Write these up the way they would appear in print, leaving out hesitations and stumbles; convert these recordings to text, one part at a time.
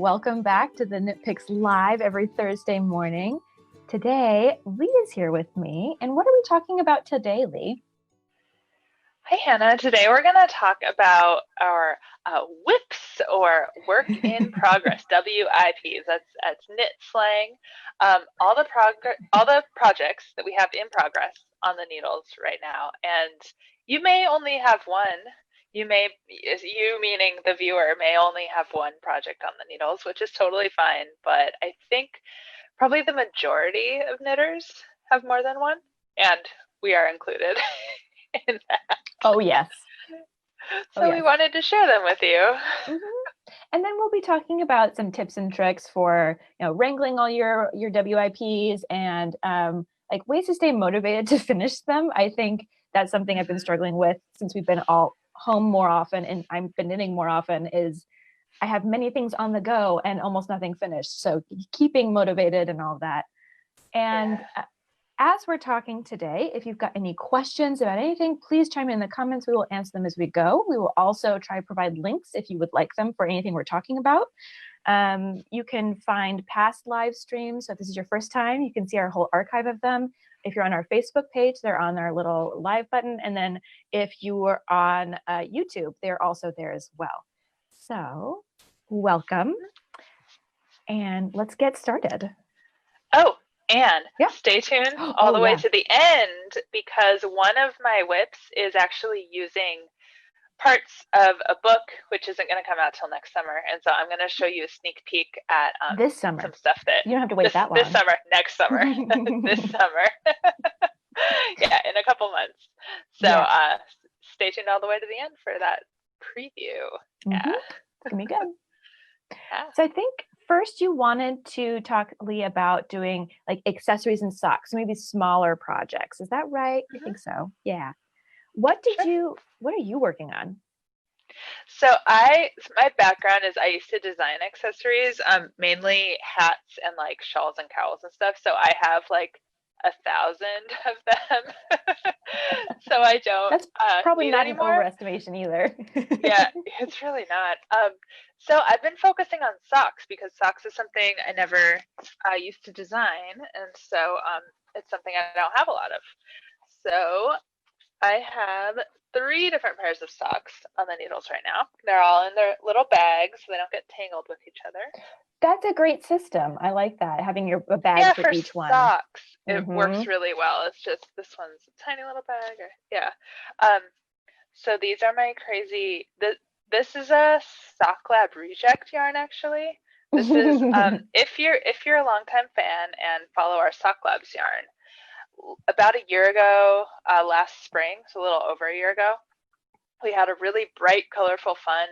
welcome back to the Knit Picks Live every Thursday morning. Today, Lee is here with me, and what are we talking about today, Lee? Hi, Hannah. Today we're going to talk about our WIPs, or work in progress, WIPs. That's knit slang. All the projects that we have in progress on the needles right now, and you may only have one. You meaning the viewer may only have one project on the needles, which is totally fine. But I think probably the majority of knitters have more than one, and we are included in that. Oh, yes. So we wanted to share them with you. Mm-hmm. And then we'll be talking about some tips and tricks for, wrangling all your WIPs and like ways to stay motivated to finish them. I think that's something I've been struggling with since we've been all home more often and I've been knitting more often, is I have many things on the go and almost nothing finished. So keeping motivated and all that. And as we're talking today, if you've got any questions about anything, please chime in the comments. We will answer them as we go. We will also try to provide links if you would like them for anything we're talking about. You can find past live streams. So if this is your first time, you can see our whole archive of them. If you're on our Facebook page, they're on our little live button. And then if you are on YouTube, they're also there as well. So welcome. And let's get started. Oh, and stay tuned all the way to the end, because one of my WIPs is actually using parts of a book, which isn't going to come out till next summer. And so I'm going to show you a sneak peek at this summer. Some stuff that you don't have to wait that long. This summer, next summer, this summer. Yeah, in a couple months. So stay tuned all the way to the end for that preview. Mm-hmm. It's going to be good. So I think first you wanted to talk, Lee, about doing like accessories and socks, maybe smaller projects. Is that right? Mm-hmm. I think so. Yeah. What are you working on? So my background is I used to design accessories, mainly hats and like shawls and cowls and stuff. So I have like 1,000 of them. So I don't. That's probably not an overestimation either. Yeah, it's really not. So I've been focusing on socks because socks is something I never used to design, and so it's something I don't have a lot of. So I have 3 different pairs of socks on the needles right now. They're all in their little bags so they don't get tangled with each other. That's a great system. I like that, having a bag for each one. Yeah, for socks, it works really well. It's just this one's a tiny little bag. So these are my crazy. This is a Sock Lab reject yarn, actually. This is if you're a longtime fan and follow our Sock Labs yarn. About a year ago, last spring, so a little over a year ago, we had a really bright, colorful, fun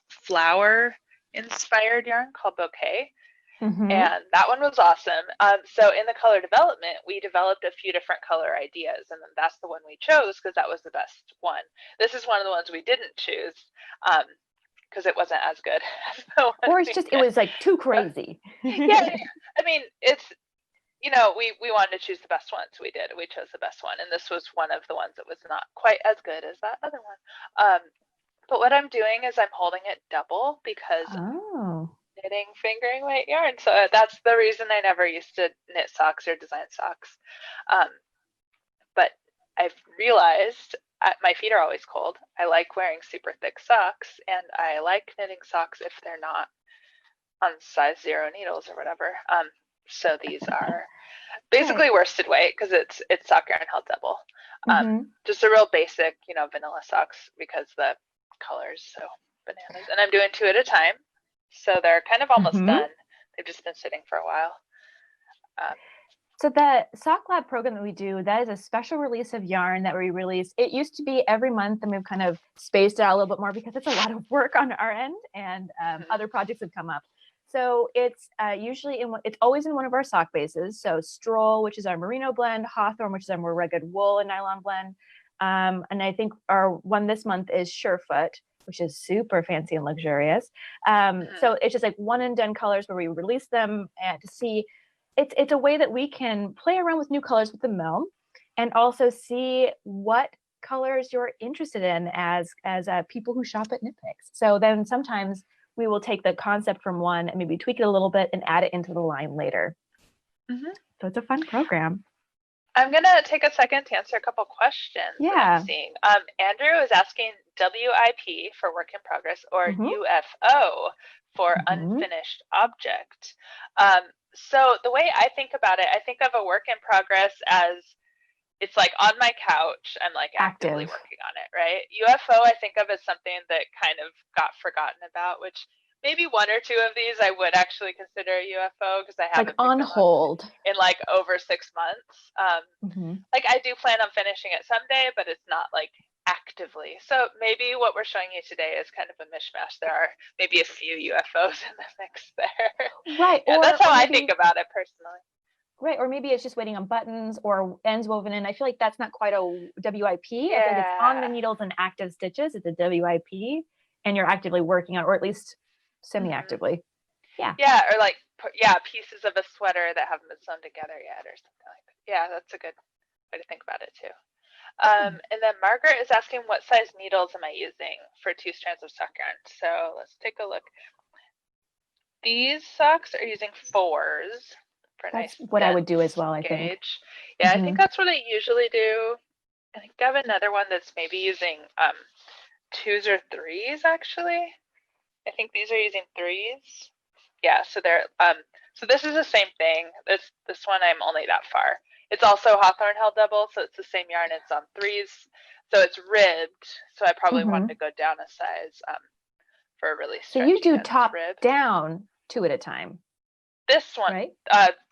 flower-inspired yarn called Bouquet, and that one was awesome. So in the color development, we developed a few different color ideas, and then that's the one we chose because that was the best one. This is one of the ones we didn't choose because it wasn't as good. Or it was like too crazy. Yeah, I mean, it's. We wanted to choose the best ones. We did. We chose the best one. And this was one of the ones that was not quite as good as that other one. But what I'm doing is I'm holding it double because knitting fingering weight yarn. So that's the reason I never used to knit socks or design socks. But I've realized my feet are always cold. I like wearing super thick socks, and I like knitting socks if they're not on size 0 needles or whatever. So these are basically worsted weight because it's sock yarn held double. Just a real basic, vanilla socks because the color's so bananas. And I'm doing 2 at a time. So they're kind of almost done. They've just been sitting for a while. So the Sock Lab program that we do, that is a special release of yarn that we release. It used to be every month, and we've kind of spaced it out a little bit more because it's a lot of work on our end, and other projects have come up. So it's it's always in one of our sock bases. So Stroll, which is our merino blend, Hawthorne, which is our more rugged wool and nylon blend. And I think our one this month is Surefoot, which is super fancy and luxurious. So it's just like one and done colors where we release them and to see. It's a way that we can play around with new colors with the mill and also see what colors you're interested in as people who shop at Knit Picks. So then sometimes we will take the concept from one and maybe tweak it a little bit and add it into the line later. So it's a fun program. I'm going to take a second to answer a couple questions that I'm seeing. Andrew is asking WIP for work in progress or UFO for unfinished object. So the way I think about it, I think of a work in progress as it's like on my couch, I'm like actively working on it, right? UFO I think of as something that kind of got forgotten about, which maybe one or two of these I would actually consider a UFO because I haven't like on hold in like over 6 months. Like I do plan on finishing it someday, but it's not like actively. So maybe what we're showing you today is kind of a mishmash. There are maybe a few UFOs in the mix there. Right. Yeah, that's how I think about it personally. Right. Or maybe it's just waiting on buttons or ends woven in. I feel like that's not quite a WIP. I feel like it's on the needles and active stitches. It's a WIP and you're actively working on, or at least semi-actively. Yeah. Or like, pieces of a sweater that haven't been sewn together yet or something like that. Yeah, that's a good way to think about it too. And then Margaret is asking, what size needles am I using for 2 strands of sock yarn? So let's take a look. These socks are using 4s. That's what I would do as well, I think. Yeah, I think that's what I usually do. I think I have another one that's maybe using 2s or 3s actually. I think these are using 3s. Yeah, so they're so this is the same thing. This one I'm only that far. It's also Hawthorne held double, so it's the same yarn. It's on 3s, so it's ribbed. So I probably wanted to go down a size for a really stretchy. So you do top down 2 at a time. This one, right?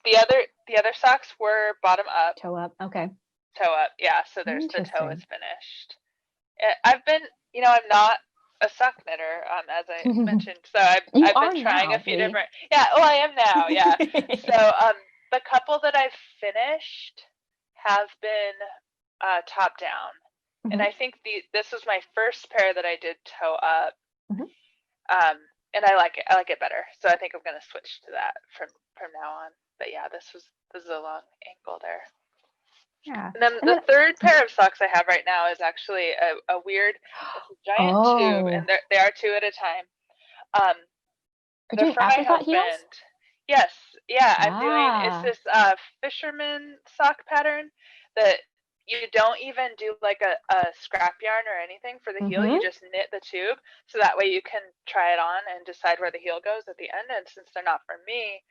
The other socks were bottom up. Toe up, okay. Toe up, yeah. So there's the toe is finished. I've been, I'm not a sock knitter, as I mentioned. So I've been trying a few different. Yeah, well, I am now. Yeah. So the couple that I've finished have been top down, and I think this was my first pair that I did toe up. And I like it. I like it better. So I think I'm going to switch to that from now on. But yeah, this is a long ankle there. Yeah. And then the third pair of socks I have right now is actually a weird, it's a giant tube, and they are 2 at a time. They're for my husband. Heels? Yes. Yeah, I'm doing. It's this fisherman sock pattern that you don't even do like a scrap yarn or anything for the heel. You just knit the tube, so that way you can try it on and decide where the heel goes at the end. And since they're not for me,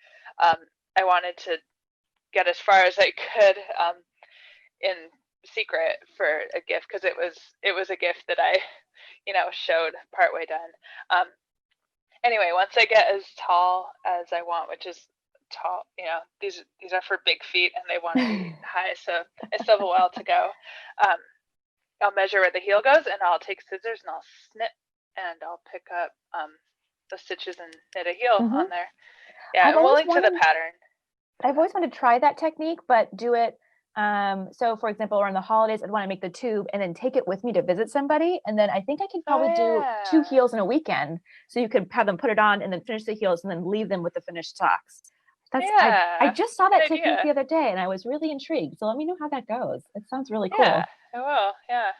I wanted to get as far as I could in secret for a gift, because it was a gift that I showed partway done. Anyway, once I get as tall as I want, which is tall, these are for big feet and they want to be high, so I still have a while to go. I'll measure where the heel goes, and I'll take scissors and I'll snip, and I'll pick up the stitches and knit a heel on there. Yeah, and we'll link to the pattern. I've always wanted to try that technique, but do it. So for example, around the holidays, I'd want to make the tube and then take it with me to visit somebody. And then I think I could probably do 2 heels in a weekend. So you could have them put it on and then finish the heels and then leave them with the finished socks. I just saw that technique the other day and I was really intrigued. So let me know how that goes. It sounds really cool. Yeah, I will. Yeah.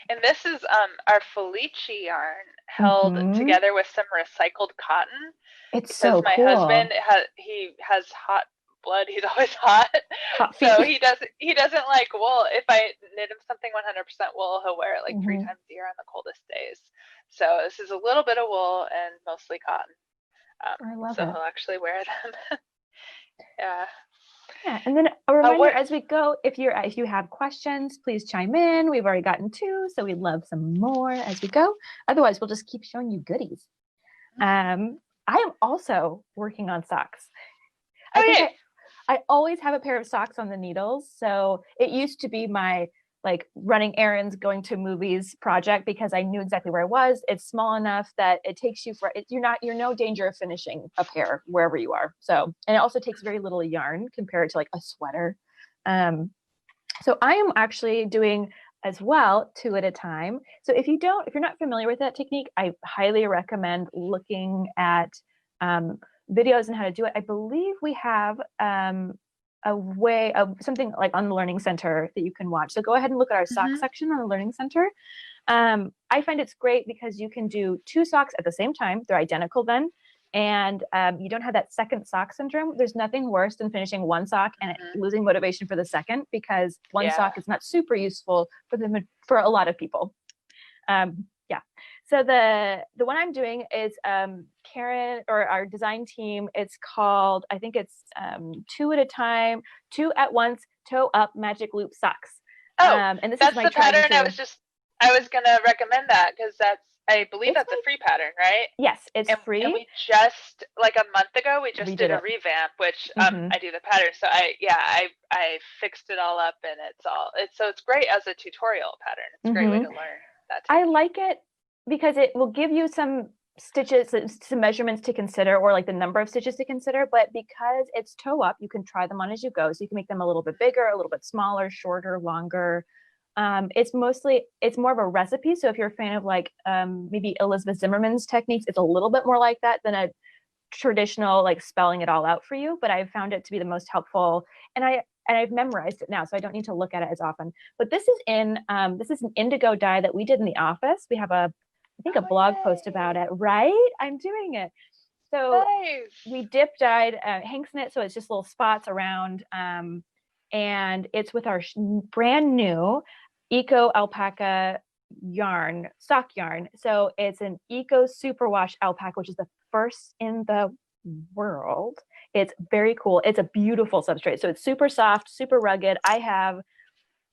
And this is our Felici yarn held together with some recycled cotton. It's so cool. My husband has hot blood. He's always hot. So he doesn't like wool. If I knit him something 100% wool, he'll wear it like 3 times a year on the coldest days. So this is a little bit of wool and mostly cotton. I love so it. he'll actually wear them. Yeah. Yeah, and then a reminder as we go, if you have questions, please chime in. We've already gotten 2, so we'd love some more as we go. Otherwise, we'll just keep showing you goodies. I am also working on socks. I always have a pair of socks on the needles. So it used to be my like running errands, going to movies project, because I knew exactly where I was. It's small enough that it takes you you're no danger of finishing a pair wherever you are. So, and it also takes very little yarn compared to like a sweater. So I am actually doing as well 2 at a time. So if you're not familiar with that technique, I highly recommend looking at videos on how to do it. I believe we have a way of something like on the Learning Center that you can watch. So go ahead and look at our sock section on the Learning Center. I find it's great because you can do 2 socks at the same time. They're identical then. And you don't have that second sock syndrome. There's nothing worse than finishing 1 sock and losing motivation for the second, because 1 sock is not super useful for a lot of people. Yeah. So the one I'm doing is Karen, or our design team. It's called, I think it's 2 at a time, 2 at once, toe up magic loop socks. And this that's is my the pattern. I was gonna recommend that, because I believe that's a free pattern, right? Yes, it's free. And we just, like a month ago, we just did a revamp, which I do the pattern. So I fixed it all up, and it's great as a tutorial pattern. It's a great way to learn that technique. I like it because it will give you some stitches, some measurements to consider, or like the number of stitches to consider. But because it's toe up, you can try them on as you go. So you can make them a little bit bigger, a little bit smaller, shorter, longer. It's more of a recipe. So if you're a fan of like maybe Elizabeth Zimmerman's techniques, it's a little bit more like that than a traditional like spelling it all out for you. But I've found it to be the most helpful, and I've memorized it now, so I don't need to look at it as often. But this is an indigo dye that we did in the office. We have a blog post about it, right? I'm doing it. So we dip dyed Hanks in it, so it's just little spots around. And it's with our brand new Eco Alpaca yarn, sock yarn. So it's an Eco Superwash Alpaca, which is the first in the world. It's very cool. It's a beautiful substrate. So it's super soft, super rugged. I have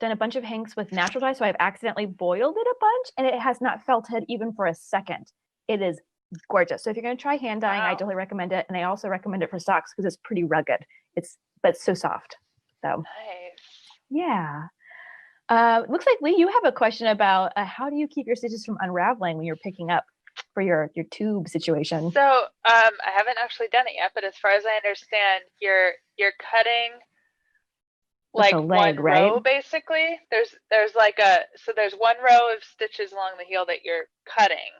done a bunch of Hanks with natural dye, so I've accidentally boiled it a bunch, and it has not felted even for a second. It is gorgeous. So if you're going to try hand dyeing, I totally recommend it. And I also recommend it for socks because it's pretty rugged. But it's so soft. So yeah. Looks like Lee, you have a question about how do you keep your stitches from unraveling when you're picking up for your tube situation? So I haven't actually done it yet, but as far as I understand, you're cutting like leg, one row, basically. There's there's 1 row of stitches along the heel that you're cutting,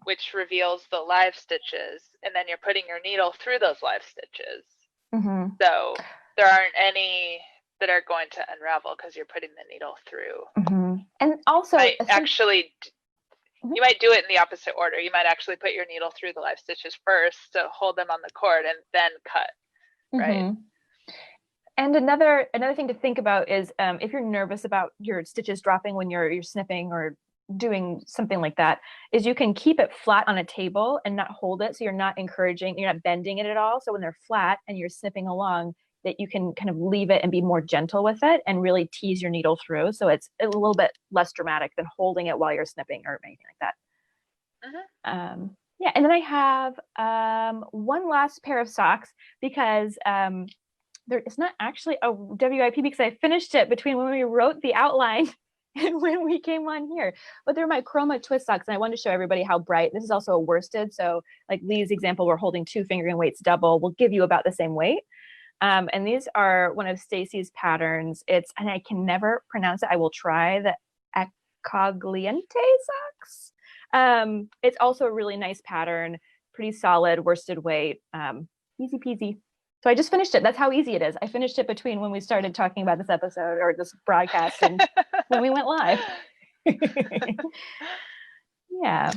which reveals the live stitches, and then you're putting your needle through those live stitches. So there aren't any that are going to unravel because you're putting the needle through. And also, you might do it in the opposite order. You might actually put your needle through the live stitches first to hold them on the cord, and then cut, right? And another thing to think about is if you're nervous about your stitches dropping when you're snipping or doing something like that, is you can keep it flat on a table and not hold it. So you're not bending it at all. So when they're flat and you're snipping along, that you can kind of leave it and be more gentle with it and really tease your needle through. So it's a little bit less dramatic than holding it while you're snipping or anything like that. Yeah, and then I have one last pair of socks because it's not actually a WIP because I finished it between when we wrote the outline and when we came on here. But they're my chroma twist socks, and I wanted to show everybody how bright. This is also a worsted, so like Lee's example, we're holding 2 fingering weights double, will give you about the same weight. And these are one of Stacy's patterns. And I can never pronounce it. I will try the Acagliente Socks. It's also a really nice pattern, pretty solid worsted weight, easy peasy. So I just finished it. That's how easy it is. I finished it between when we started talking about this episode or this broadcast and when we went live. Yeah.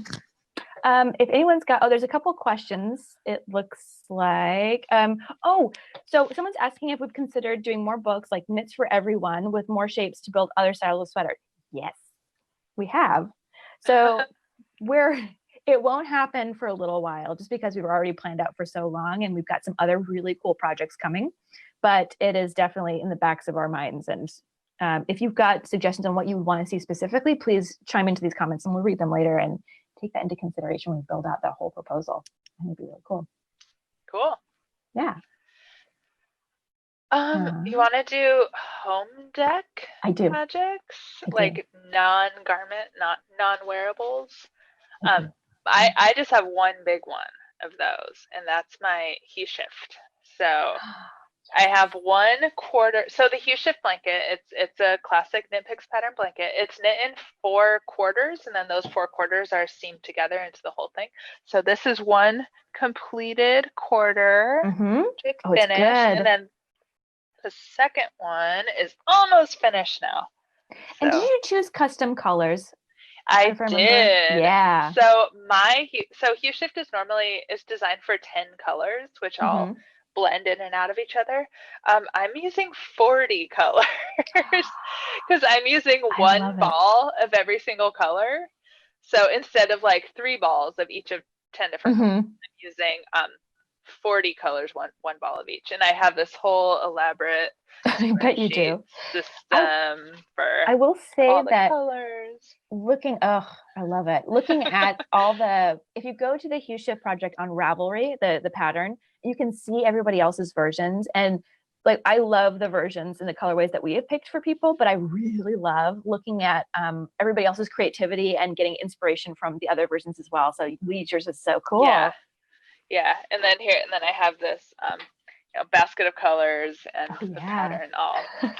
If anyone's got, there's a couple questions. It looks like, so someone's asking if we've considered doing more books like Knits for Everyone with more shapes to build other styles of sweater. Yes, we have. So it won't happen for a little while just because we were already planned out for so long and we've got some other really cool projects coming, but it is definitely in the backs of our minds. And if you've got suggestions on what you want to see specifically, please chime into these comments and we'll read them later and take that into consideration when we build out that whole proposal. I think it'd be really cool. Cool. Yeah. You want to do home deck projects? Like non-garment, not non-wearables? I just have one big one of those, and that's my He Shift. So I have 1/4. So the Hue Shift blanket, it's a classic Knit Picks pattern blanket. It's knit in 4 quarters, and then those 4 quarters are seamed together into the whole thing. So this is 1 completed quarter, finished, and then the second one is almost finished now. And did you choose custom colors? I if I remember. did. Yeah. So hue shift is designed for 10 colors, which all Hmm. blend in and out of each other. I'm using 40 colors because I'm using I one love it. ball of every single color. So instead of like three balls of each of 10 different colors, Hmm. I'm using 40 colors, one ball of each. And I have this whole elaborate I bet you spreadsheet do. I system for I will say all the that colors. oh, I love it. Looking at if you go to the Hue Shift project on Ravelry, the pattern, you can see everybody else's versions. And like, I love the versions and the colorways that we have picked for people, but I really love looking at everybody else's creativity and getting inspiration from the other versions as well. So yours is so Yeah, cool. yeah. And then I have this basket of colors and Oh the yeah. pattern all.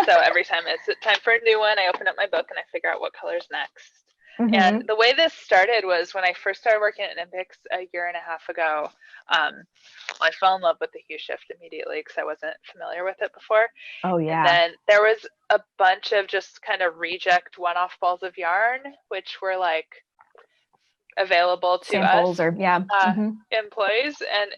So every time it's time for a new one, I open up my book and I figure out what color's next. And Hmm. the way this started was when I first started working at Olympics a year and a half ago. I fell in love with the hue shift immediately because I wasn't familiar with it before. Oh And yeah. then there was a bunch of just kind of reject one-off balls of yarn, which were like available to us Samples or yeah. Hmm. employees, and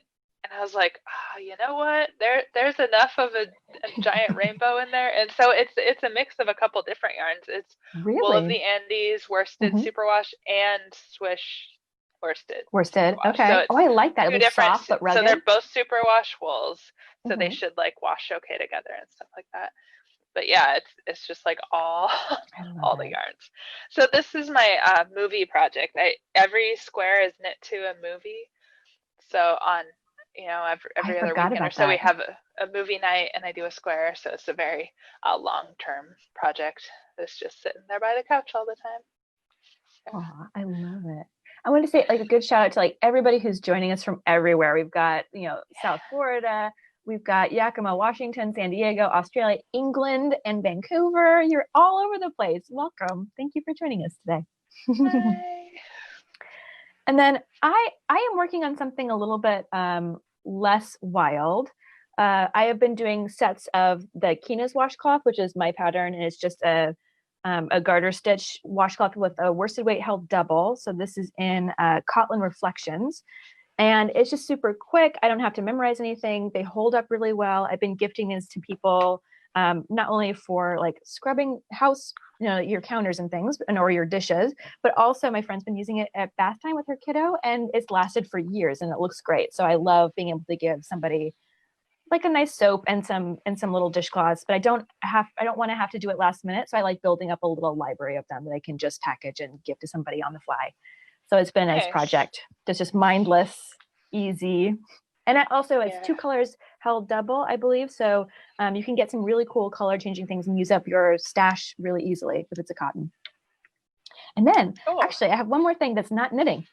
I was like, oh, you know what? There's enough of a giant rainbow in there, and so it's a mix of a couple different yarns. It's wool of Really? the Andes, worsted Hmm. superwash, and swish worsted Worsted. superwash. So Okay. Oh, it's I like that. It two looks different. soft but So rugged. they're both superwash wools, so they Hmm. should like wash okay together and stuff like that. But yeah, it's just like all I love all the it. yarns. So this is my movie project. Every square is knit to a movie. So on I every other forgot weekend or about so we that. have a movie night and I do a square. So it's a very long term project that's just sitting there by the couch all the time. So, Oh, I love it. I want to say like a good shout out to like everybody who's joining us from everywhere. We've got, South Florida, we've got Yakima, Washington, San Diego, Australia, England, and Vancouver. You're all over the place. Welcome. Thank you for joining us today. hi. And then I am working on something a little bit less wild. I have been doing sets of the Kina's washcloth, which is my pattern, and it's just a garter stitch washcloth with a worsted weight held double. So this is in Cotton Reflections, and it's just super quick. I don't have to memorize anything. They hold up really well. I've been gifting these to people, not only for like scrubbing house, your counters and things, or your dishes, but also my friend's been using it at bath time with her kiddo, and it's lasted for years, and it looks great. So I love being able to give somebody like a nice soap and some little dishcloths, but I don't want to have to do it last minute. So I like building up a little library of them that I can just package and give to somebody on the fly. So it's been a nice Nice. project. That's just mindless, easy. And it also it's Yeah. two colors held double, I believe. So you can get some really cool color changing things and use up your stash really easily if it's a cotton. And then Cool. actually I have one more thing that's not knitting,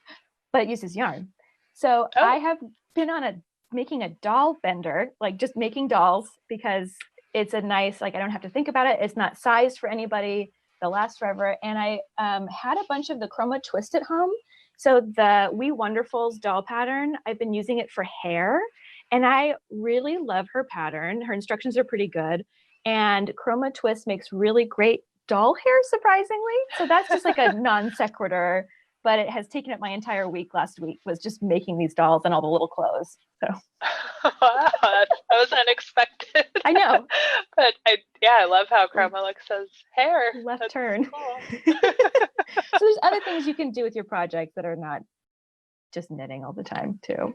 but it uses yarn. So I Oh, have been on a making a doll bender, like just making dolls because it's a nice, like I don't have to think about it. It's not sized for anybody. They'll last forever. And I had a bunch of the Chroma Twist at home. So the We Wonderfuls doll pattern, I've been using it for hair. And I really love her pattern. Her instructions are pretty good. And Chroma Twist makes really great doll hair, surprisingly. So that's just like a non sequitur, but it has taken up my entire week last week was just making these dolls and all the little clothes. So wow, that was unexpected. I know. But I love how Chroma looks as hair. Left That's turn. cool. So there's other things you can do with your projects that are not just knitting all the time too.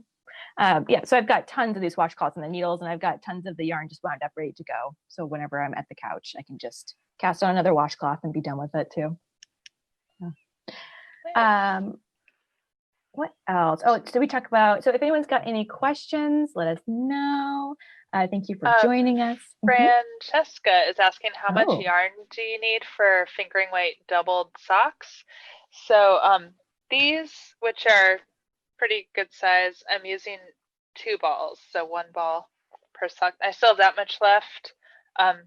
Yeah, so I've got tons of these washcloths and the needles, and I've got tons of the yarn just wound up ready to go. So whenever I'm at the couch, I can just cast on another washcloth and be done with it too. Nice. Um, what else? Oh, so we talk about, so if anyone's got any questions, let us know. Thank you for Um, joining us. Mm-hmm. Francesca is asking how much Oh, yarn do you need for fingering weight doubled socks? So these, which are pretty good size, I'm using 2 balls, so 1 ball per sock. I still have that much left. Um,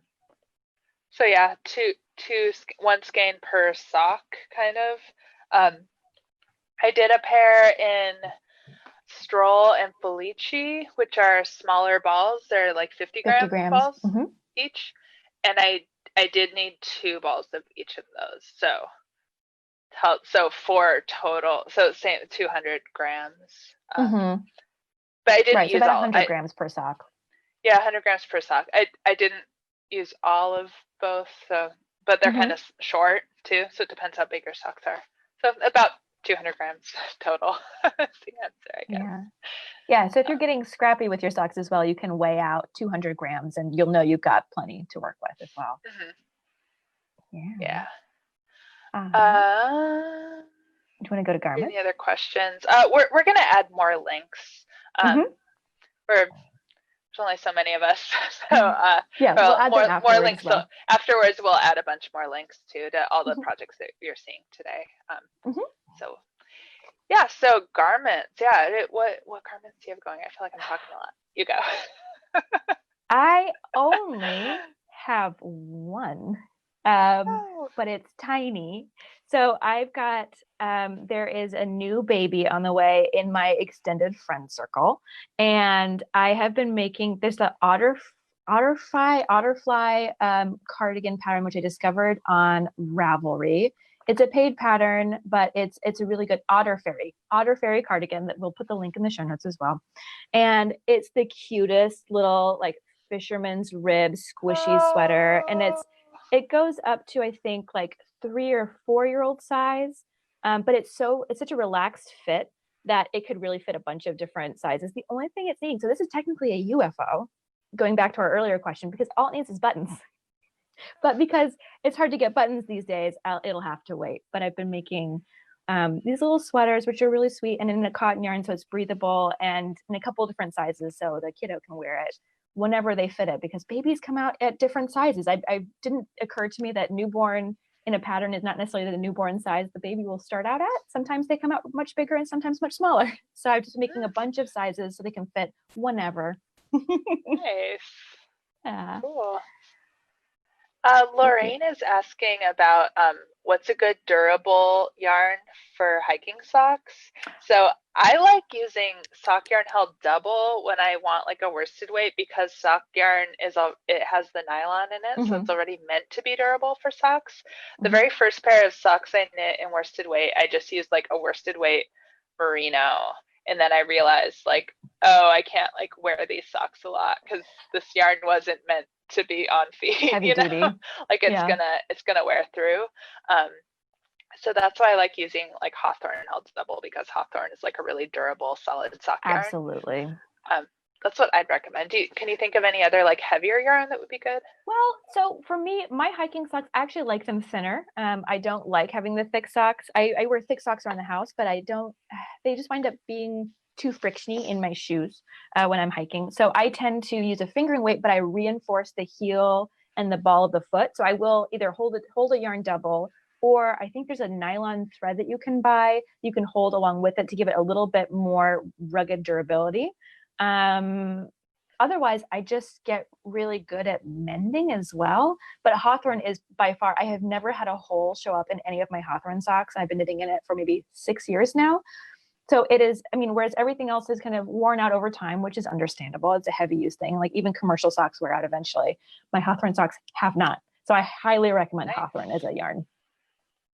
so yeah, one skein per sock, kind of. I did a pair in Stroll and Felici, which are smaller balls. They're like 50 50 gram grams. balls Mm-hmm. each, and I did need 2 balls of each of those. So So 4 total. So same 200 grams. Mm-hmm. But I didn't Right, so use about all. 100 grams per sock. Yeah, 100 grams per sock. I didn't use all of both, so but they're kind Mm-hmm. of short too, so it depends how big your socks are. So about 200 grams total. That's the answer, I guess. Yeah. Yeah, so if you're getting scrappy with your socks as well, you can weigh out 200 grams and you'll know you've got plenty to work with as well. Hmm. Yeah. Yeah. Um, Uh, do you want to go to any garments? other questions? We're gonna add more links. Um, Mm-hmm. there's only so many of us, so Yeah, we'll well, add them more afterwards links. as So well. afterwards, we'll add a bunch more links to all the Mm-hmm. projects that you're seeing today. Mm-hmm. So yeah, so garments. Yeah, what garments do you have going? I feel like I'm talking a lot. You go. I only have one, Oh. but it's tiny. So I've got, there is a new baby on the way in my extended friend circle. And I have been making, there's the Otterfly cardigan pattern, which I discovered on Ravelry. It's a paid pattern, but it's a really good Otter Fairy cardigan that we'll put the link in the show notes as well. And it's the cutest little like fisherman's rib squishy sweater, and Oh. it goes up to I think like 3 or 4 year old size, but it's such a relaxed fit that it could really fit a bunch of different sizes. The only thing it's needing, so this is technically a UFO, going back to our earlier question, because all it needs is buttons. But because it's hard to get buttons these days, it'll have to wait. But I've been making these little sweaters, which are really sweet, and in a cotton yarn, so it's breathable, and in a couple of different sizes, so the kiddo can wear it whenever they fit it. Because babies come out at different sizes. I didn't occur to me that newborn in a pattern is not necessarily the newborn size the baby will start out at. Sometimes they come out much bigger and sometimes much smaller. So I'm just making a bunch of sizes so they can fit whenever. Nice. Yeah. Cool. Thank you. Lorraine is asking about what's a good durable yarn for hiking socks. So I like using sock yarn held double when I want like a worsted weight, because sock yarn it has the nylon in it, so Mm-hmm. it's already meant to be durable for socks. The Mm-hmm. very first pair of socks I knit in worsted weight, I just used like a worsted weight merino. And then I realized like, oh, I can't like wear these socks a lot because this yarn wasn't meant to be on feet, Heavy duty. like Yeah, it's gonna wear through. Um, so that's why I like using like Hawthorne held double, because Hawthorne is like a really durable, solid sock yarn. absolutely. Um, that's what I'd recommend. Can you think of any other like heavier yarn that would be good? Well, so for me, my hiking socks, I actually like them thinner. I don't like having the thick socks. I wear thick socks around the house, but I don't, they just wind up being too frictiony in my shoes when I'm hiking. So I tend to use a fingering weight, but I reinforce the heel and the ball of the foot. So I will either hold a yarn double, or I think there's a nylon thread that you can buy. You can hold along with it to give it a little bit more rugged durability. Um, Otherwise, I just get really good at mending as well. But Hawthorne is by far, I have never had a hole show up in any of my Hawthorne socks. I've been knitting in it for maybe 6 years now. So it is, I mean, whereas everything else is kind of worn out over time, which is understandable. It's a heavy use thing. Like even commercial socks wear out eventually. My Hawthorne socks have not. So I highly recommend Nice. Hawthorne as a yarn.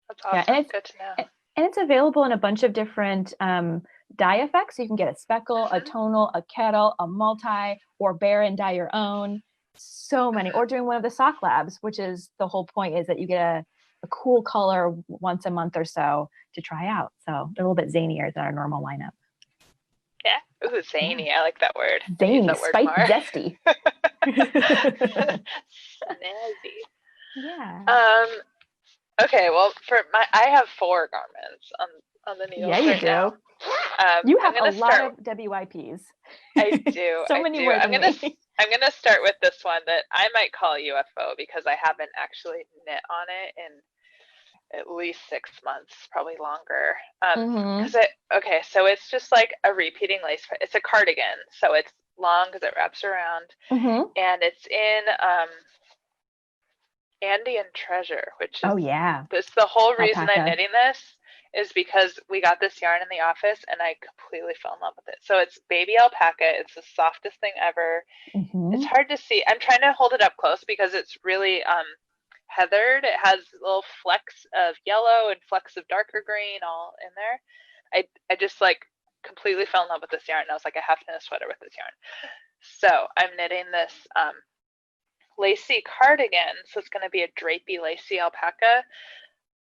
That's Yeah, awesome. Good to know. and it's available in a bunch of different dye effects. So you can get a speckle, a tonal, a kettle, a multi, or bear and dye your own. So many. Or doing one of the sock labs, which is the whole point, is that you get a cool color once a month or so to try out. So they're a little bit zanier than our normal lineup. Yeah. Ooh, zany. Yeah. I like that word. Zany, Use that word spicy, more. zesty. Snazzy. Yeah. Okay, well, I have 4 garments on the needles Yeah, you right now. do. You have I'm a gonna lot start. of WIPs. I do. So I many do. more than me. I'm gonna start with this one that I might call UFO, because I haven't actually knit on it in at least 6 months, probably longer. Mm-hmm. Okay, so it's just like a repeating lace. It's a cardigan, so it's long because it wraps around, Mm-hmm. and it's in Andean Treasure, which is Oh yeah. the whole reason I'm Alpaca. knitting this is because we got this yarn in the office and I completely fell in love with it. So it's baby alpaca. It's the softest thing ever. It's Mm-hmm. hard to see. I'm trying to hold it up close because it's really heathered. It has little flecks of yellow and flecks of darker green all in there. I just like completely fell in love with this yarn, and I was like, I have to knit a sweater with this yarn. So I'm knitting this lacy cardigan. So it's going to be a drapey lacy alpaca.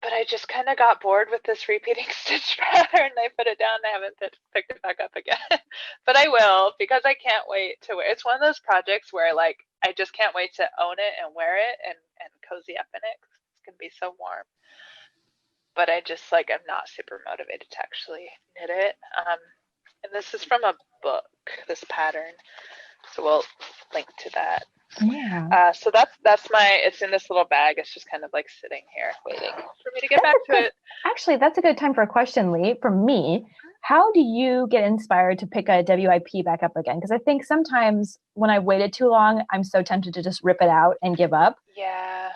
But I just kind of got bored with this repeating stitch pattern. I put it down and I haven't picked it back up again. But I will, because I can't wait to wear it. It's one of those projects where like I just can't wait to own it and wear it and cozy up in it. It's going to be so warm. But I just like I'm not super motivated to actually knit it. And this is from a book, this pattern. So we'll link to that. Yeah. So that's it's in this little bag. It's just kind of like sitting here waiting for me to get back to it. Actually, that's a good time for a question, Lee, from me. How do you get inspired to pick a WIP back up again? Because I think sometimes when I waited too long, I'm so tempted to just rip it out and give up. Yeah.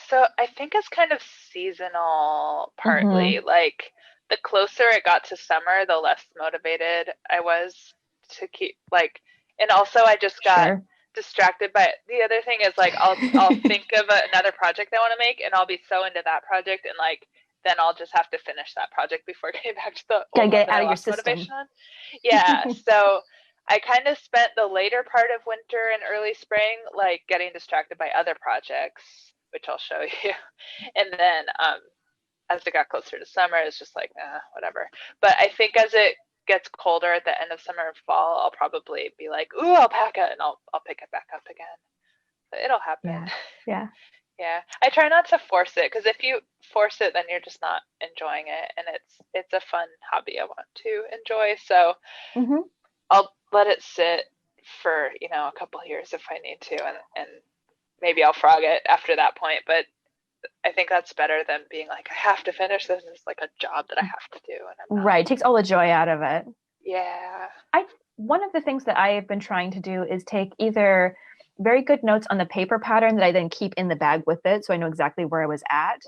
So I think it's kind of seasonal partly. Like the closer it got to summer, the less motivated I was to keep like, and also I just got distracted by it. The other thing is like I'll think of another project I want to make and I'll be so into that project and like then I'll just have to finish that project before getting back to the old one get that out I of your lost system. motivation on. Yeah. So I kind of spent the later part of winter and early spring like getting distracted by other projects, which I'll show you. And then as it got closer to summer, it's just like, whatever. But I think as it gets colder at the end of summer and fall, I'll probably be like, ooh, alpaca, and I'll pick it back up again. But it'll happen. Yeah. Yeah. I try not to force it because if you force it, then you're just not enjoying it, and it's a fun hobby I want to enjoy. So I'll let it sit for a couple of years if I need to, and maybe I'll frog it after that point. But I think that's better than being like, I have to finish this. It's like a job that I have to do. And right. It takes all the joy out of it. Yeah. One of the things that I have been trying to do is take either very good notes on the paper pattern that I then keep in the bag with it. So I know exactly where I was at.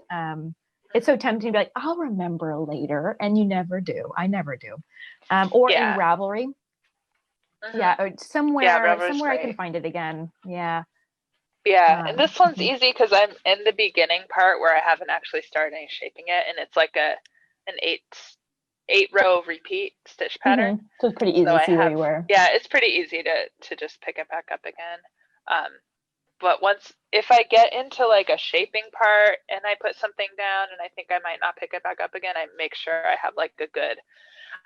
It's so tempting to be like, I'll remember later. And you never do. I never do. Or in Ravelry. Yeah. Or somewhere I can find it again. Yeah. Yeah, and this one's easy because I'm in the beginning part where I haven't actually started any shaping it, and it's like an eight row repeat stitch pattern. So it's pretty easy to see where you were. Yeah, it's pretty easy to just pick it back up again. But if I get into like a shaping part and I put something down and I think I might not pick it back up again, I make sure I have like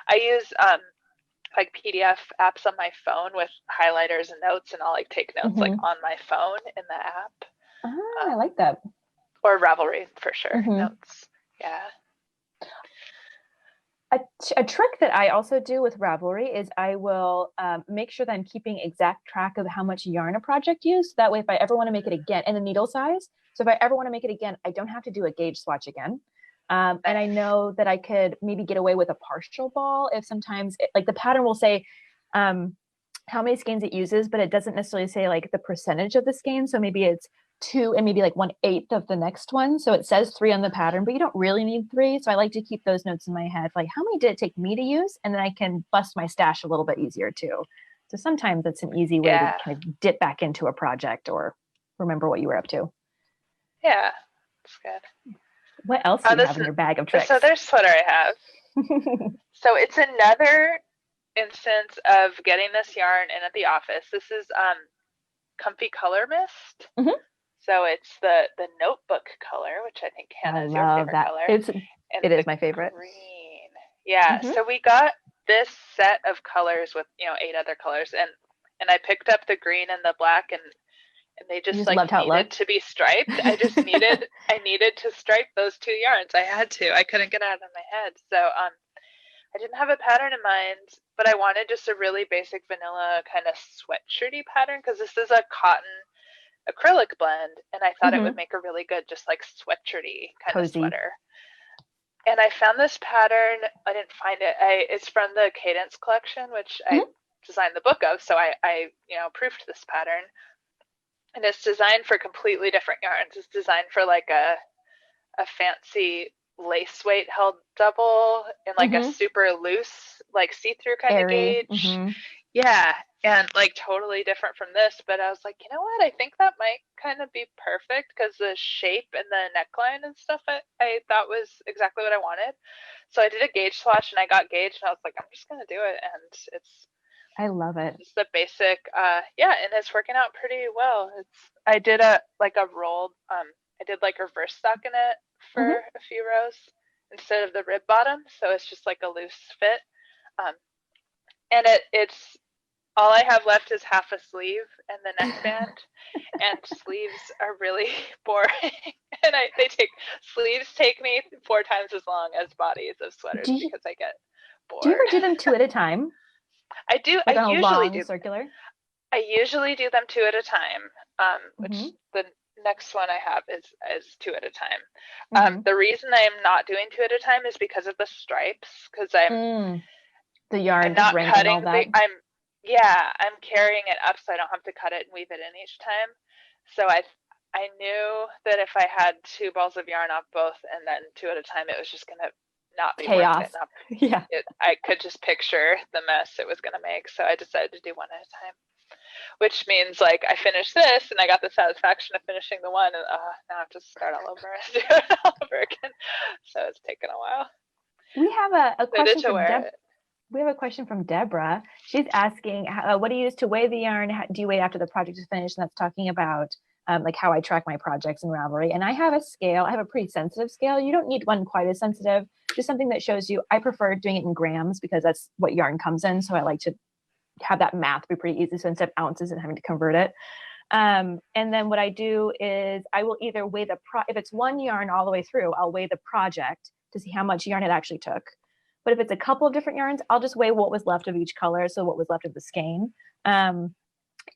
I use like PDF apps on my phone with highlighters and notes, and I'll like take notes like on my phone in the app. I like that. Or Ravelry for sure. Notes. Yeah. A trick that I also do with Ravelry is I will make sure that I'm keeping exact track of how much yarn a project used. That way, if I ever want to make it again, and the needle size. So if I ever want to make it again, I don't have to do a gauge swatch again. And I know that I could maybe get away with a partial ball if sometimes like the pattern will say how many skeins it uses, but it doesn't necessarily say like the percentage of the skeins. So maybe it's 2 and maybe like 1/8 of the next one. So it says 3 on the pattern, but you don't really need 3. So I like to keep those notes in my head. Like how many did it take me to use? And then I can bust my stash a little bit easier too. So sometimes it's an easy way to kind of dip back into a project or remember what you were up to. Yeah, that's good. What else do you have in your bag of tricks? So there's what I have. So it's another instance of getting this yarn in at the office. This is Comfy Color Mist. So it's the notebook color, which I think Hannah is your favorite color. It is my favorite. Green. Yeah. So we got this set of colors with 8 other colors, and I picked up the green and the black, and they just like needed to be striped. I needed to stripe those 2 yarns. I had to. I couldn't get it out of my head. So I didn't have a pattern in mind, but I wanted just a really basic vanilla kind of sweatshirty pattern because this is a cotton acrylic blend, and I thought it would make a really good just like sweatshirty kind of sweater. And I found this pattern. I didn't find it. It's from the Cadence collection, which I designed the book of. So I proofed this pattern. And it's designed for completely different yarns. It's designed for like a fancy lace weight held double in like a super loose, like see-through kind of gauge. Yeah. and like totally different from this, but I was like, you know what, I think that might kind of be perfect because the shape and the neckline and stuff I thought was exactly what I wanted. So I did a gauge swatch and I got gauge and I was like, I'm just gonna do it, and it's I love it. just the basic yeah, and it's working out pretty well. I did a rolled I did like reverse stock in it for Hmm. a few rows instead of the rib bottom, so it's just like a loose fit. um, and it's all I have left is half a sleeve and the neckband, and sleeves are really boring. And sleeves take me 4 times as long as bodies of sweaters Do you because I get do you ever bored. do them two at a time, I do. like on a long circular? I usually do them 2 at a time, which Hmm. the next one I have is 2 at a time. Hmm. The reason I'm not doing 2 at a time is because of the stripes, because Mm, the I'm yarn just not wrangling cutting all that. I'm carrying it up so I don't have to cut it and weave it in each time. So I knew that if I had 2 balls of yarn off both and then 2 at a time, it was just gonna not be worth it. Chaos. Yeah. I could just picture the mess it was gonna make. So I decided to do 1 at a time, which means like I finished this and I got the satisfaction of finishing the one, and now I have to start all over and do it all over again. So it's taken a while. We have a Excited question to from wear it. We have a question from Deborah. She's asking, what do you use to weigh the yarn? Do you wait after the project is finished? And that's talking about like how I track my projects in Ravelry. And I have a scale. I have a pretty sensitive scale. You don't need one quite as sensitive. Just something that shows you. I prefer doing it in grams because that's what yarn comes in. So I like to have that math be pretty easy. So instead of ounces and having to convert it. And then what I do is I will either weigh if it's one yarn all the way through, I'll weigh the project to see how much yarn it actually took. But if it's a couple of different yarns, I'll just weigh what was left of each color. So what was left of the skein,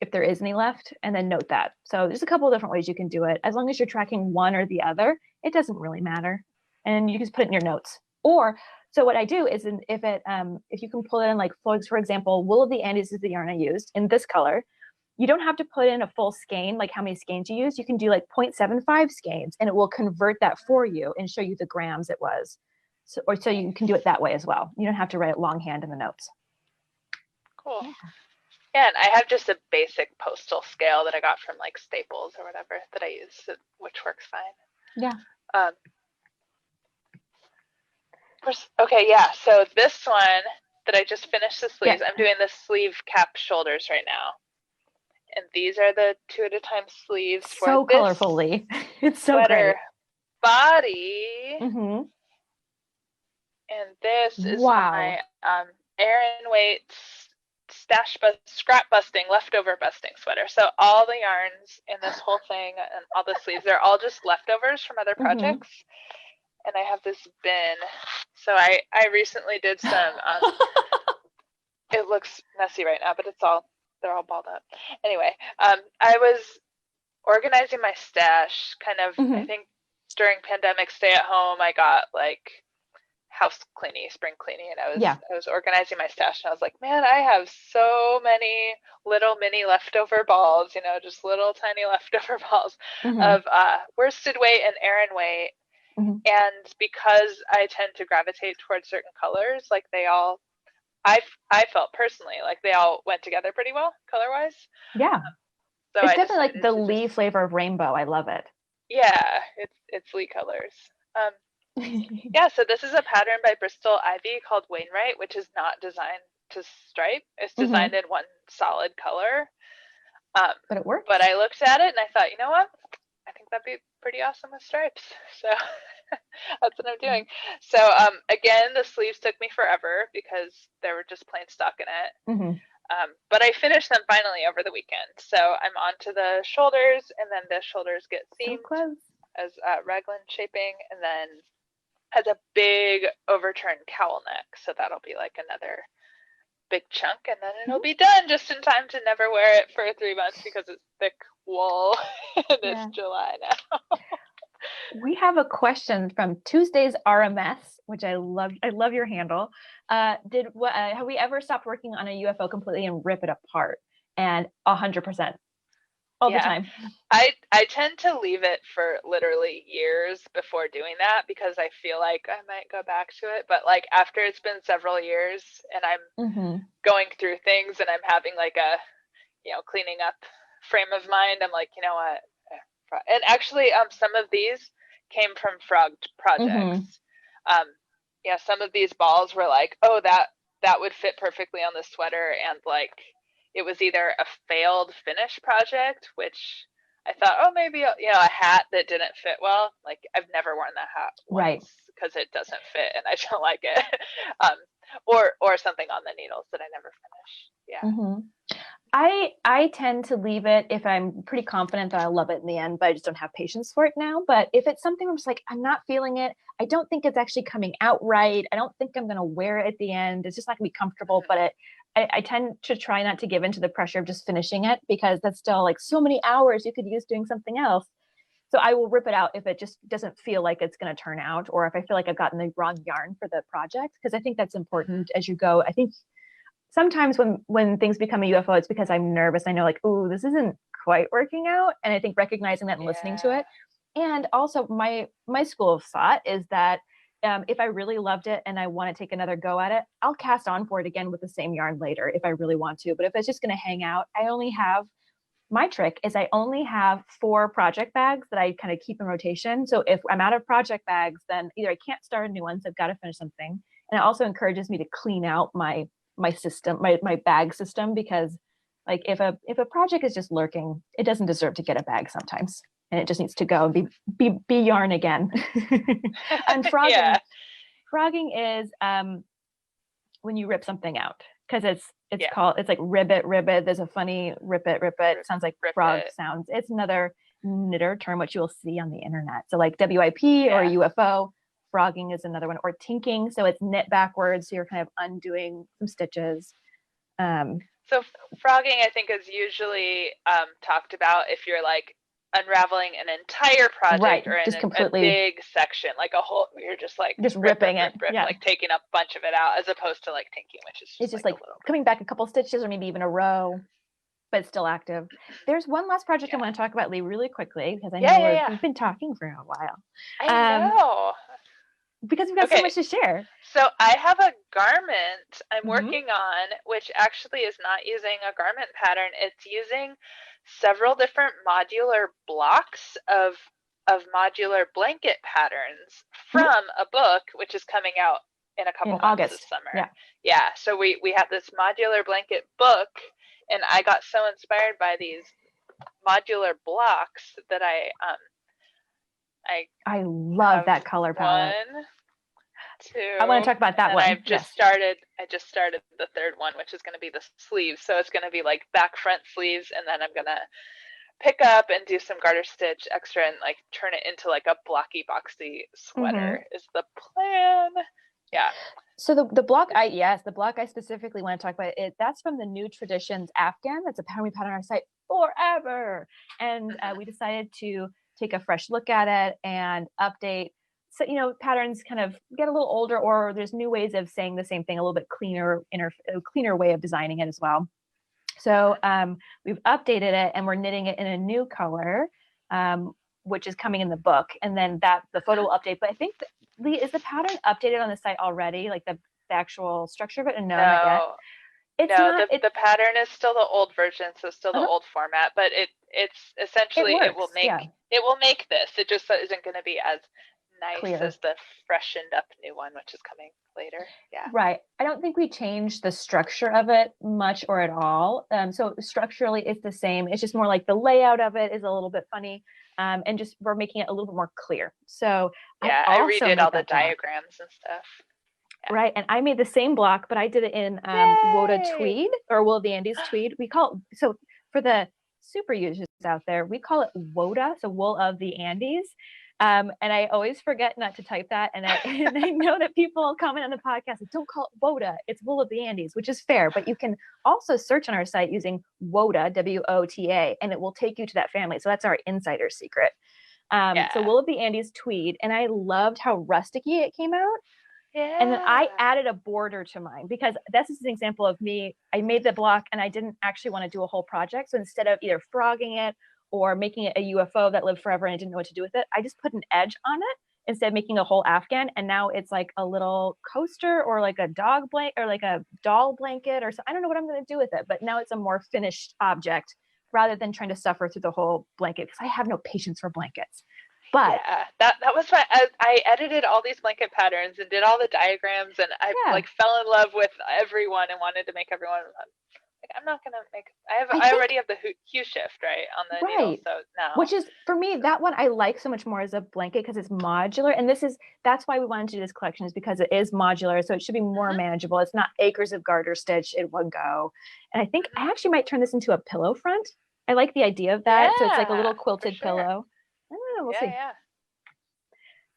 if there is any left, and then note that. So there's a couple of different ways you can do it. As long as you're tracking one or the other, it doesn't really matter. And you just put it in your notes. Or so what I do is if you can pull it in like for example, Wool of the Andes is the yarn I used in this color. You don't have to put in a full skein, like how many skeins you use. You can do like 0.75 skeins and it will convert that for you and show you the grams it was. So you can do it that way as well. You don't have to write it longhand in the notes. Cool. Yeah, and I have just a basic postal scale that I got from like Staples or whatever that I use, which works fine. Yeah. Okay, yeah. So this one that I just finished the sleeves, I'm doing the sleeve cap shoulders right now. And these are the 2 at a time sleeves for so this colorfully. It's so sweater great. Body. Mm-hmm. And this is my Aran Waite's scrap busting, leftover busting sweater. So all the yarns in this whole thing and all the sleeves, they're all just leftovers from other projects. Mm-hmm. And I have this bin. So I recently did some, it looks messy right now, but they're all balled up. Anyway, I was organizing my stash kind of, I think during pandemic stay at home, I got like house cleaning, spring cleaning, and I was organizing my stash, and I was like, man, I have so many little mini leftover balls, just little tiny leftover balls of worsted weight and Aran weight. And because I tend to gravitate towards certain colors, like I felt personally like they all went together pretty well color wise. Yeah. So it's definitely like the Lee flavor of rainbow. I love it. Yeah, it's Lee colors. Yeah, so this is a pattern by Bristol Ivy called Wainwright, which is not designed to stripe. It's designed in one solid color. But it works. But I looked at it and I thought, you know what? I think that'd be pretty awesome with stripes. So that's what I'm doing. So again, the sleeves took me forever because there were just plain stock in it. But I finished them finally over the weekend. So I'm on to the shoulders, and then the shoulders get seamed as raglan shaping, and then has a big overturned cowl neck. So that'll be like another big chunk, and then it'll be done just in time to never wear it for 3 months because it's thick wool and it's July now. We have a question from Tuesday's RMS, which I love. I love your handle. Have we ever stopped working on a UFO completely and rip it apart? And 100%. all the Yeah. time. I tend to leave it for literally years before doing that because I feel like I might go back to it. But like after it's been several years and I'm Mm-hmm. going through things and I'm having like a, cleaning up frame of mind, I'm like, you know what? And actually, some of these came from frog projects. Mm-hmm. Um, yeah, some of these balls were like, oh, that would fit perfectly on this sweater, and like it was either a failed finish project, which I thought, oh, maybe a hat that didn't fit well. Like I've never worn that hat Right. once because it doesn't fit and I don't like it. um, or something on the needles that I never finish. Yeah. Mm-hmm. I tend to leave it if I'm pretty confident that I love it in the end, but I just don't have patience for it now. But if it's something I'm just like, I'm not feeling it, I don't think it's actually coming out right. I don't think I'm going to wear it at the end. It's just not going to be comfortable. But I tend to try not to give into the pressure of just finishing it because that's still like so many hours you could use doing something else. So I will rip it out if it just doesn't feel like it's going to turn out, or if I feel like I've gotten the wrong yarn for the project, because I think that's important as you go. I think sometimes when things become a UFO, it's because I'm nervous. I know like, oh, this isn't quite working out. And I think recognizing that and listening to Yeah. it. And also my school of thought is that if I really loved it and I want to take another go at it, I'll cast on for it again with the same yarn later if I really want to. But if it's just going to hang out, my trick is I only have 4 project bags that I kind of keep in rotation. So if I'm out of project bags, then either I can't start a new one, so I've got to finish something. And it also encourages me to clean out my system, my bag system, because like if a project is just lurking, it doesn't deserve to get a bag sometimes. And it just needs to go and be yarn again. And Yeah. frogging is when you rip something out, because it's Yeah. called, it's like ribbit. There's a funny rip it sounds like Rip frog it. sounds. It's another knitter term which you will see on the internet, so like WIP or Yeah. UFO. Frogging is another one, or tinking, so it's knit backwards, so you're kind of undoing some stitches. So frogging, I think, is usually talked about if you're like unraveling an entire project Right, or in just a completely big section, like a whole. You're just like just rip, ripping it. Yeah, like taking a bunch of it out, as opposed to like tinking, which is it's just just like a like little. coming back a couple stitches or maybe even a row, but it's still active. There's one last project I Yeah. want to talk about, Lee, really quickly, because I know Yeah. we've been talking for a while. I Um, know. because we've got so Okay. much to share. So I have a garment I'm Mm-hmm. working on, which actually is not using a garment pattern. It's using several different modular blocks of modular blanket patterns Mm-hmm. from a book, which is coming out in a couple In months this August. summer. Yeah. Yeah. So we have this modular blanket book, and I got so inspired by these modular blocks that I love have that color palette. one, I want two, to talk about and that then one. Yes. I just started the third one, which is going to be the sleeves. So it's going to be like back front sleeves, and then I'm going to pick up and do some garter stitch extra and like turn it into like a blocky boxy sweater is the plan. Yeah. So the block the block I specifically want to talk about it. That's from the New Traditions Afghan. That's a pattern we've had on our site forever, and we decided to take a fresh look at it and update. So patterns kind of get a little older, or there's new ways of saying the same thing, a little bit cleaner way of designing it as well. So we've updated it, and we're knitting it in a new color, which is coming in the book, and then the photo will update. But I think Lee, is the pattern updated on the site already, like the actual structure of it? And no, not yet. It's no, not. the pattern is still the old version, so still the Uh-huh. old format, but it's essentially It will works, make yeah. it will make this. It just isn't going to be as nice Clear. as the freshened up new one, which is coming later. Yeah. Right. I don't think we changed the structure of it much or at all. So structurally, it's the same. It's just more like the layout of it is a little bit funny, and just we're making it a little bit more clear. So yeah, I redid all the diagrams and stuff. Yeah. Right, and I made the same block, but I did it in Woda tweed, or wool of the Andes tweed. We call it, so for the super users out there, we call it Woda, so wool of the Andes. And I always forget not to type that, and I know that people comment on the podcast, don't call it Woda, it's wool of the Andes, which is fair, but you can also search on our site using Woda, WOTA, and it will take you to that family. So that's our insider secret. So wool of the Andes tweed, and I loved how rusticy it came out. Yeah. And then I added a border to mine because this is an example of me. I made the block and I didn't actually want to do a whole project. So instead of either frogging it or making it a UFO that lived forever and I didn't know what to do with it, I just put an edge on it instead of making a whole Afghan. And now it's like a little coaster or like a dog blanket or like a doll blanket or so. I don't know what I'm going to do with it, but now it's a more finished object rather than trying to suffer through the whole blanket because I have no patience for blankets. But yeah, that was my. I edited all these blanket patterns and did all the diagrams, and I like fell in love with everyone and wanted to make everyone. Like, I'm not gonna make. I already have the hue shift right on the needle, so no. Which is for me that one I like so much more as a blanket because it's modular, and that's why we wanted to do this collection is because it is modular, so it should be more manageable. It's not acres of garter stitch in one go, and I think I actually might turn this into a pillow front. I like the idea of that, so it's like a little quilted pillow. I don't know, we'll see. Yeah.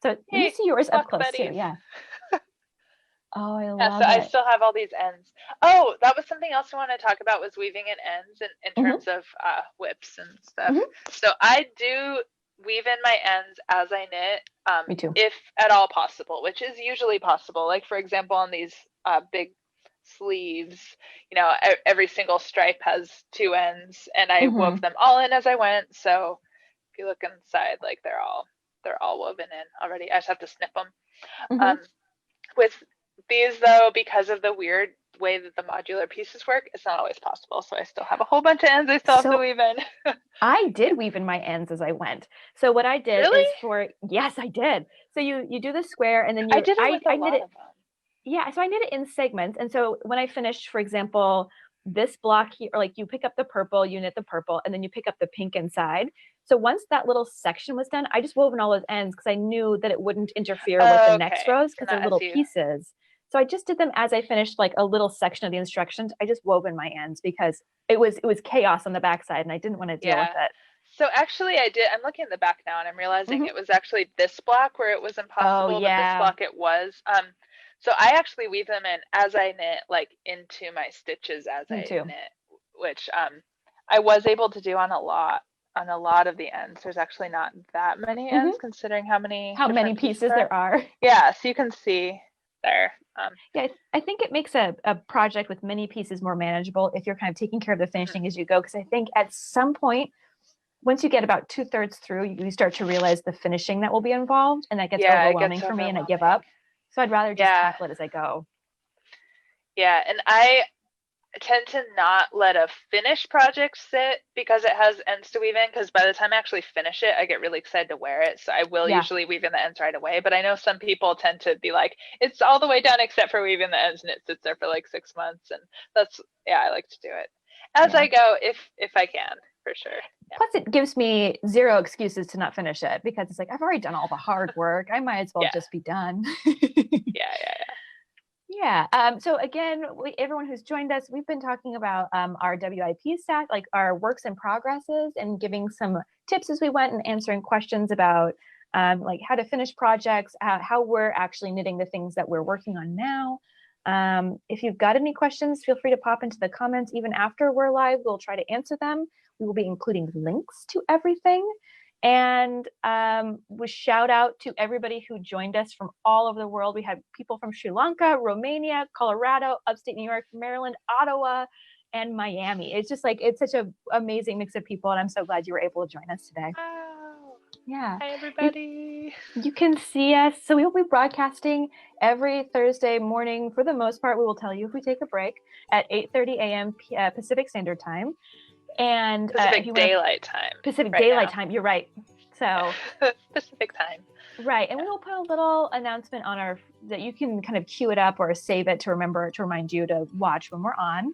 So let me see yours up close too. Yeah. Oh, I love it. I still have all these ends. Oh, that was something else I wanted to talk about was weaving in ends in terms of whips and stuff. So I do weave in my ends as I knit, me too. If at all possible, which is usually possible. Like for example, on these big sleeves, every single stripe has 2 ends, and I wove them all in as I went. So if you look inside, like they're all woven in already. I just have to snip them. With these though, because of the weird way that the modular pieces work, it's not always possible. So I still have a whole bunch of ends I still have to weave in. I did weave in my ends as I went. So what I did is yes, I did. So you do the square and then I did it with a lot of them. Yeah, so I knit it in segments. And so when I finished, for example, this block here, or like you pick up the purple, you knit the purple, and then you pick up the pink inside. So once that little section was done, I just wove in all those ends because I knew that it wouldn't interfere with the next rows because they're little pieces. So I just did them as I finished like a little section of the instructions. I just wove in my ends because it was chaos on the backside and I didn't want to deal with it. So actually I'm looking in the back now and I'm realizing it was actually this block where it was impossible, but this block it was. So I actually weave them in as I knit, like into my stitches as I knit, which I was able to do on a lot of the ends. There's actually not that many ends considering how many pieces there are. Yeah, so you can see there. I think it makes a project with many pieces more manageable if you're kind of taking care of the finishing as you go. Because I think at some point, once you get about 2/3 through, you start to realize the finishing that will be involved, and that gets overwhelming for me, and I give up. So I'd rather just tackle it as I go. Yeah, and I tend to not let a finished project sit because it has ends to weave in, because by the time I actually finish it, I get really excited to wear it. So I will usually weave in the ends right away. But I know some people tend to be like, it's all the way done except for weaving the ends, and it sits there for like 6 months. And that's, I like to do it as I go if I can, for sure. Yeah. Plus it gives me zero excuses to not finish it because it's like, I've already done all the hard work. I might as well just be done. Yeah. So again, everyone who's joined us, we've been talking about our WIP stack, like our works in progresses, and giving some tips as we went and answering questions about like how to finish projects, how we're actually knitting the things that we're working on now. If you've got any questions, feel free to pop into the comments. Even after we're live, we'll try to answer them. We will be including links to everything. And we shout out to everybody who joined us from all over the world. We had people from Sri Lanka, Romania, Colorado, upstate New York, Maryland, Ottawa, and Miami. It's just like, it's such an amazing mix of people. And I'm so glad you were able to join us today. Wow. Yeah. Hi, everybody. You can see us. So we will be broadcasting every Thursday morning. For the most part, we will tell you if we take a break at 8:30 a.m. Pacific Standard Time. And Pacific Daylight Time. Pacific Daylight Time. You're right. So Pacific Time. Right. And we will put a little announcement on that you can kind of queue it up or save it to remind you to watch when we're on.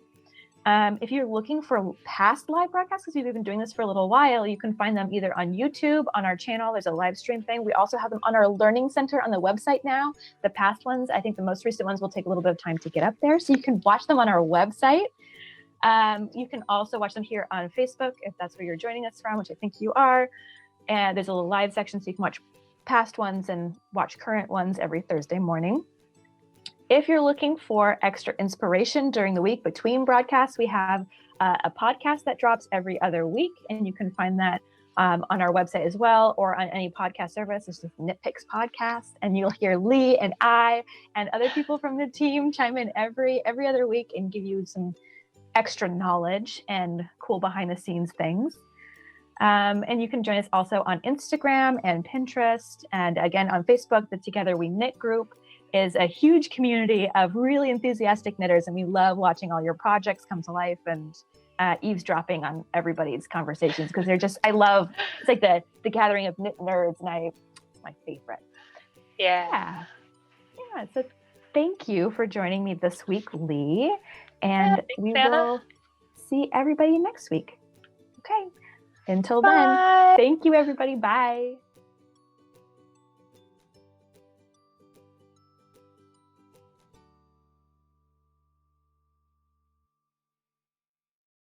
If you're looking for past live broadcasts, because we've been doing this for a little while, you can find them either on YouTube, on our channel. There's a live stream thing. We also have them on our Learning Center on the website now. The past ones, I think the most recent ones will take a little bit of time to get up there. So you can watch them on our website. You can also watch them here on Facebook if that's where you're joining us from, which I think you are. And there's a little live section so you can watch past ones and watch current ones every Thursday morning. If you're looking for extra inspiration during the week between broadcasts, we have a podcast that drops every other week, and you can find that on our website as well, or on any podcast service. It's just Nitpicks Podcast, and you'll hear Lee and I and other people from the team chime in every other week and give you some extra knowledge and cool behind the scenes things. And you can join us also on Instagram and Pinterest, and again on Facebook. The Together We Knit group is a huge community of really enthusiastic knitters, and we love watching all your projects come to life and eavesdropping on everybody's conversations, because it's like the gathering of knit nerds, and it's my favorite. Yeah. So thank you for joining me this week, Lee, and we will see everybody next week. Okay, until then, thank you everybody. Bye.